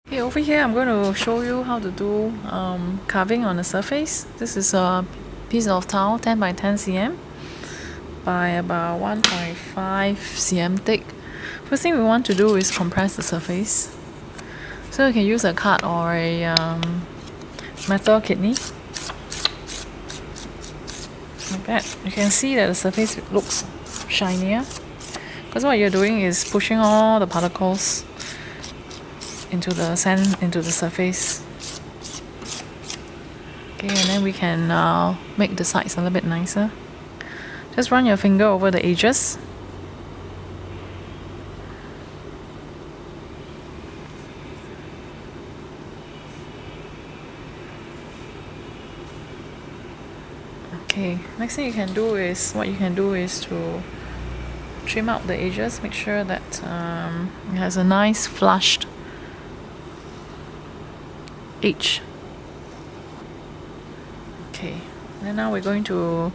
Okay, over here I'm going to show you how to do carving on the surface. This is a piece of tile 10 by 10 cm by about 1.5 cm thick. First thing we want to do is compress the surface. So you can use a card or a metal kidney. Like that. You can see that the surface looks shinier. Because what you're doing is pushing all the particles into the sand, into the surface. Okay, and then we can make the sides a little bit nicer. Just run your finger over the edges. Okay, next thing you can do is, to trim out the edges. Make sure that it has a nice flushed edge. Okay, and now we're going to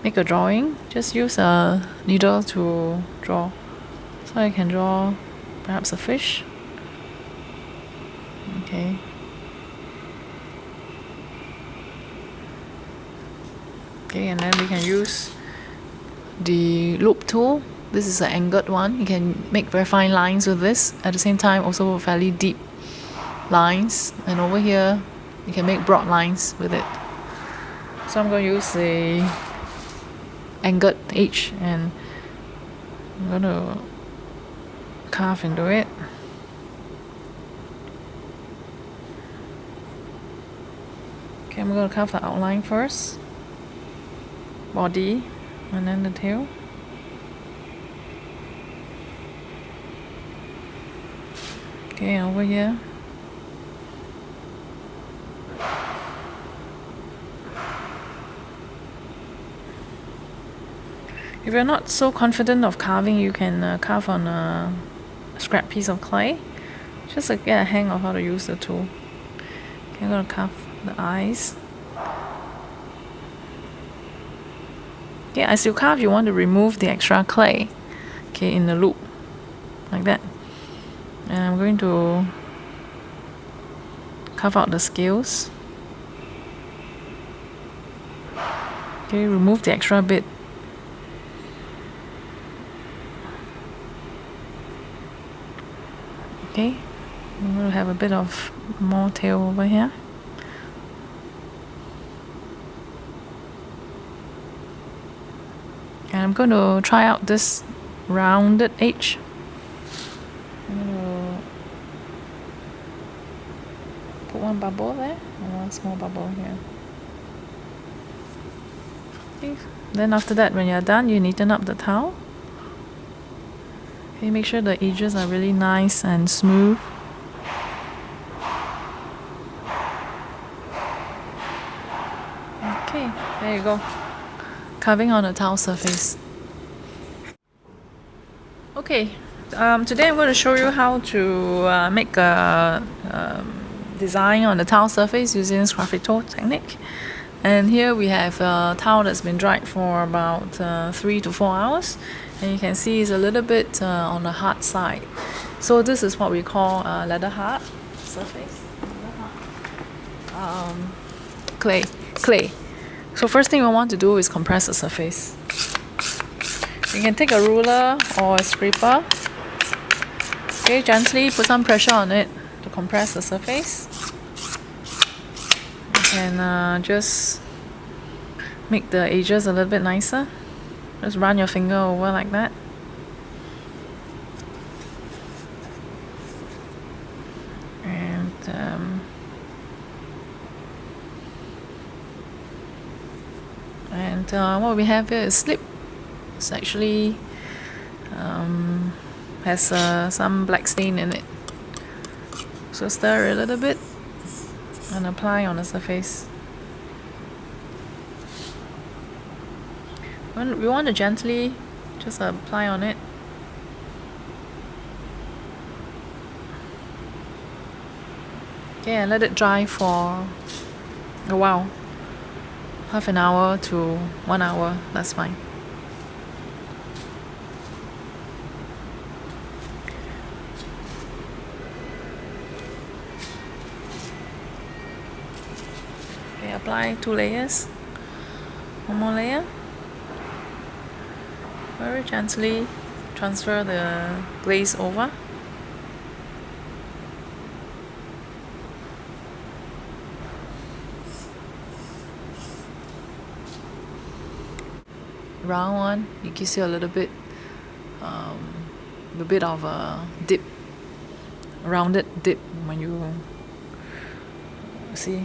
make a drawing. Just use a needle to draw. So I can draw perhaps a fish. Okay. Okay, and then we can use the loop tool. This is an angled one. You can make very fine lines with this. At the same time, also fairly deep lines. And over here, you can make broad lines with it. So I'm going to use the angled edge and I'm going to carve into it. Okay, I'm going to carve the outline first. Body and then the tail. Okay, over here. If you're not so confident of carving, you can carve on a scrap piece of clay. Just to get a hang of how to use the tool. Okay, I'm going to carve the eyes. Okay, as you carve, you want to remove the extra clay. Okay, in the loop. Like that. And I'm going to carve out the scales. Okay, remove the extra bit. Okay, I'm going to have a bit of more tail over here. And I'm going to try out this rounded edge. I'm going to put one bubble there and one small bubble here. Okay. Then after that, when you're done, you neaten up the towel. Okay, make sure the edges are really nice and smooth. Okay, there you go. Carving on a tile surface. Okay, today I'm going to show you how to make a design on the tile surface using sgraffito technique. And here we have a towel that's been dried for about 3 to 4 hours. And you can see it's a little bit on the hard side. So this is what we call leather hard surface. Clay. So first thing we want to do is compress the surface. You can take a ruler or a scraper. Okay, gently put some pressure on it to compress the surface. You can just make the edges a little bit nicer. Just run your finger over like that. And what we have here is slip. It's actually has some black stain in it. So stir a little bit and apply on the surface. We want to gently just apply on it. Okay, and let it dry for a while. Half an hour to 1 hour, that's fine. apply 2 layers. One more layer. Very gently transfer the glaze over. Round one, it gives you a little bit of a dip, rounded dip when you see.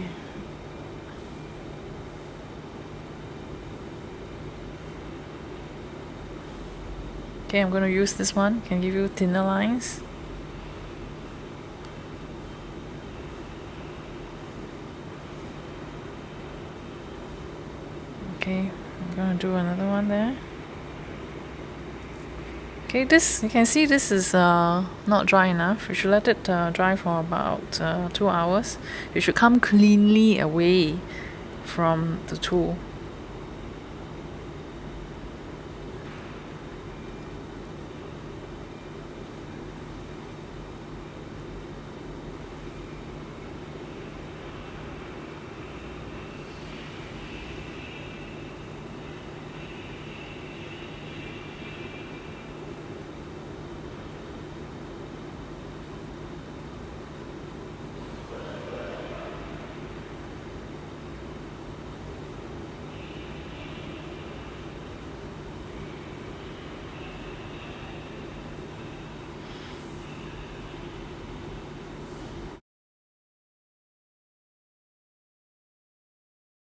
Okay, I'm going to use this one, can give you thinner lines. Okay, I'm going to do another one there. Okay, this, you can see this is not dry enough. You should let it dry for about 2 hours. You should come cleanly away from the tool.